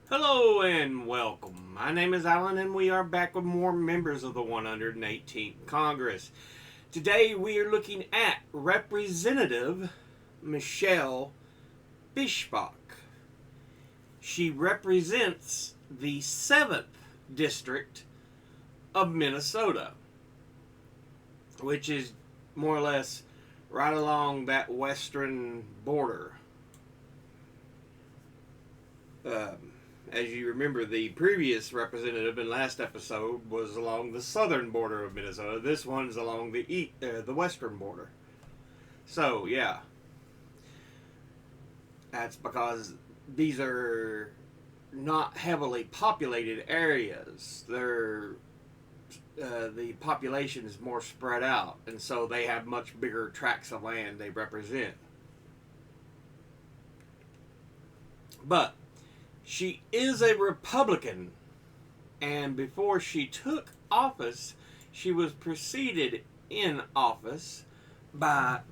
Hello and welcome. My name is Alan and we are back with more members of the 118th Congress. Today we are looking at Representative Michelle Fischbach. She represents the 7th District of Minnesota, which is more or less right along that western border. As you remember, the previous representative in last episode was along the southern border of Minnesota. This one's along the western border. So yeah, that's because these are not heavily populated areas. The population is more spread out, and so they have much bigger tracts of land they represent. But she is a Republican, and before she took office, she was preceded in office by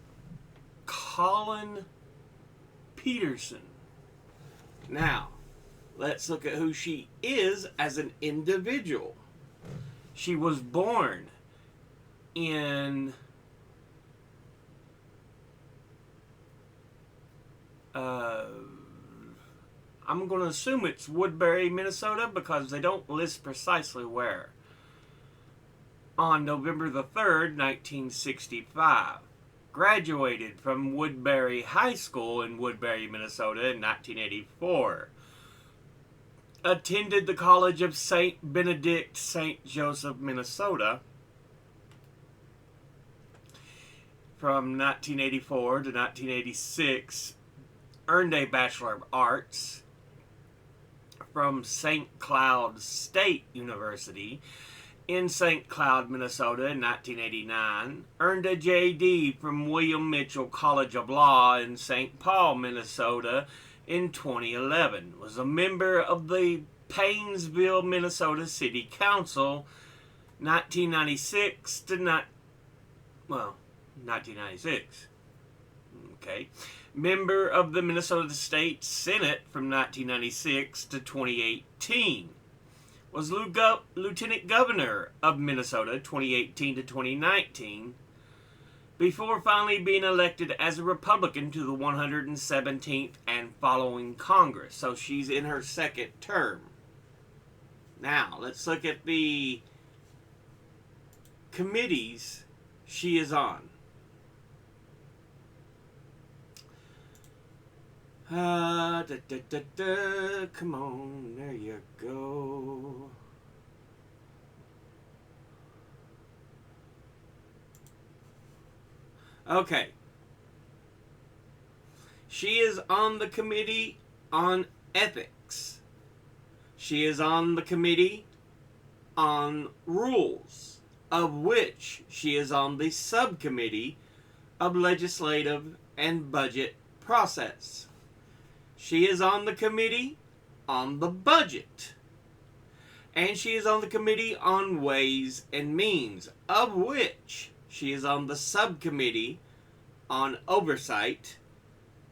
Colin Peterson. Now, let's look at who she is as an individual. She was born in I'm going to assume it's Woodbury, Minnesota, because they don't list precisely where. On November the 3rd, 1965. Graduated from Woodbury High School in Woodbury, Minnesota in 1984. Attended the College of St. Benedict, St. Joseph, Minnesota from 1984 to 1986. Earned a Bachelor of Arts from St. Cloud State University in St. Cloud, Minnesota in 1989. Earned a JD from William Mitchell College of Law in St. Paul, Minnesota in 2011. Was a member of the Paynesville, Minnesota City Council 1996 to 1996. Okay. Member of the Minnesota State Senate from 1996 to 2018. Was Lieutenant Governor of Minnesota 2018 to 2019 before finally being elected as a Republican to the 117th and following Congress. So she's in her second term. Now, let's look at the committees she is on. Come on, there you go. Okay. She is on the Committee on Ethics. She is on the Committee on Rules, of which she is on the Subcommittee of Legislative and Budget Process. She is on the Committee on the Budget. And she is on the Committee on Ways and Means, of which she is on the Subcommittee on Oversight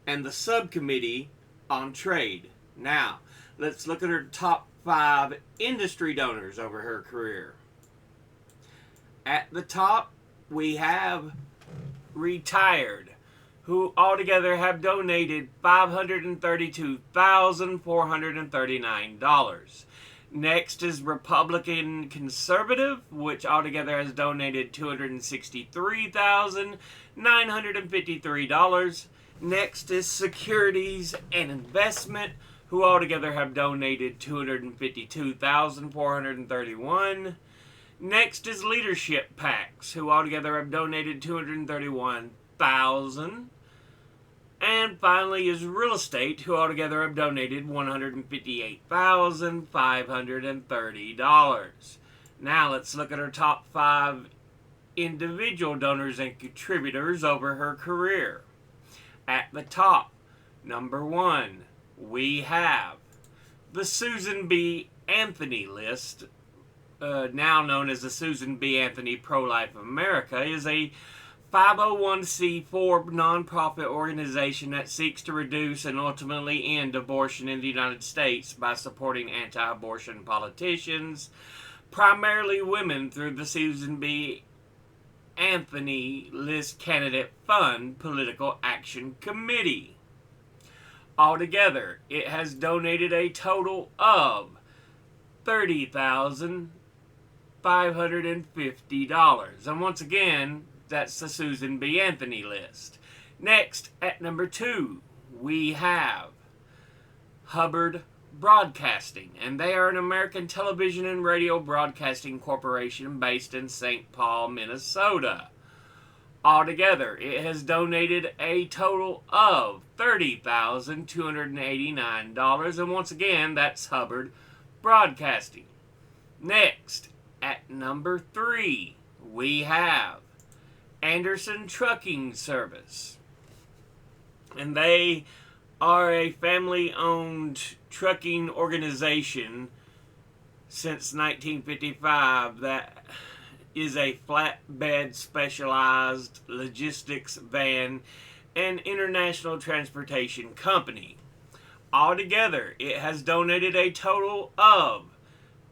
and the Subcommittee on Trade. Now, let's look at her top 5 industry donors over her career. At the top, we have retired, who altogether have donated $532,439. Next is Republican Conservative, which altogether has donated $263,953. Next is Securities and Investment, who altogether have donated $252,431. Next is Leadership PACs, who altogether have donated $231,000. And finally is Real Estate, who altogether have donated $158,530. Now let's look at her top 5 individual donors and contributors over her career. At the top, number 1, we have the Susan B. Anthony list, now known as the Susan B. Anthony Pro-Life America, is a 501c4 nonprofit organization that seeks to reduce and ultimately end abortion in the United States by supporting anti-abortion politicians, primarily women, through the Susan B. Anthony List Candidate Fund Political Action Committee. Altogether, it has donated a total of $30,550. And once again, that's the Susan B. Anthony list. Next, at number 2, we have Hubbard Broadcasting, and they are an American television and radio broadcasting corporation based in St. Paul, Minnesota. Altogether, it has donated a total of $30,289, and once again, that's Hubbard Broadcasting. Next, at number 3, we have Anderson Trucking Service, and they are a family-owned trucking organization since 1955 that is a flatbed specialized logistics van and international transportation company. Altogether, it has donated a total of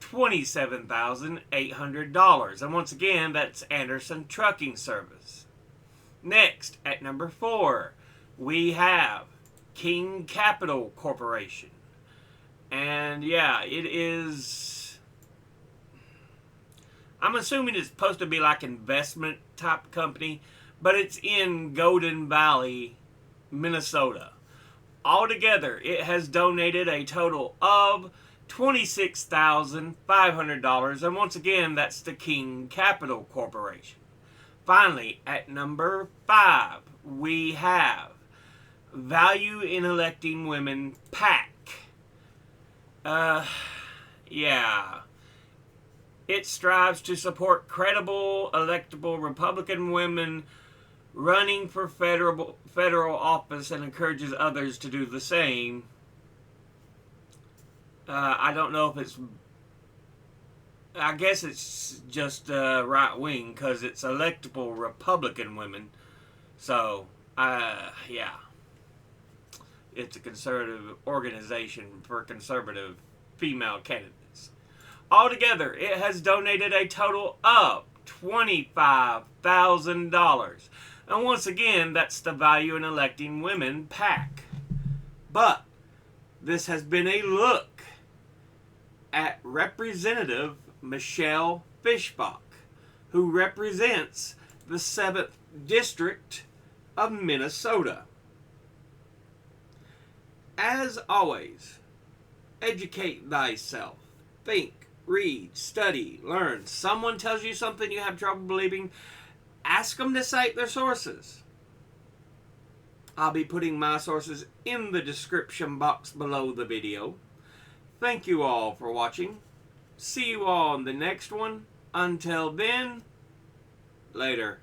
$27,800. And once again, that's Anderson Trucking Service. Next, at number 4, we have King Capital Corporation. And yeah, it is, I'm assuming it's supposed to be like investment type company, but it's in Golden Valley, Minnesota. Altogether, it has donated a total of $26,500, and once again, that's the King Capital Corporation. Finally, at number 5, we have Value in Electing Women PAC. It strives to support credible, electable Republican women running for federal office and encourages others to do the same. I don't know if it's, I guess it's just right wing because it's electable Republican women. So, yeah. It's a conservative organization for conservative female candidates. Altogether, it has donated a total of $25,000. And once again, that's the Value in Electing Women PAC. But this has been a look at Representative Michelle Fischbach, who represents the 7th District of Minnesota. As always, educate thyself. Think, read, study, learn. Someone tells you something you have trouble believing, ask them to cite their sources. I'll be putting my sources in the description box below the video. Thank you all for watching. See you all in the next one. Until then, later.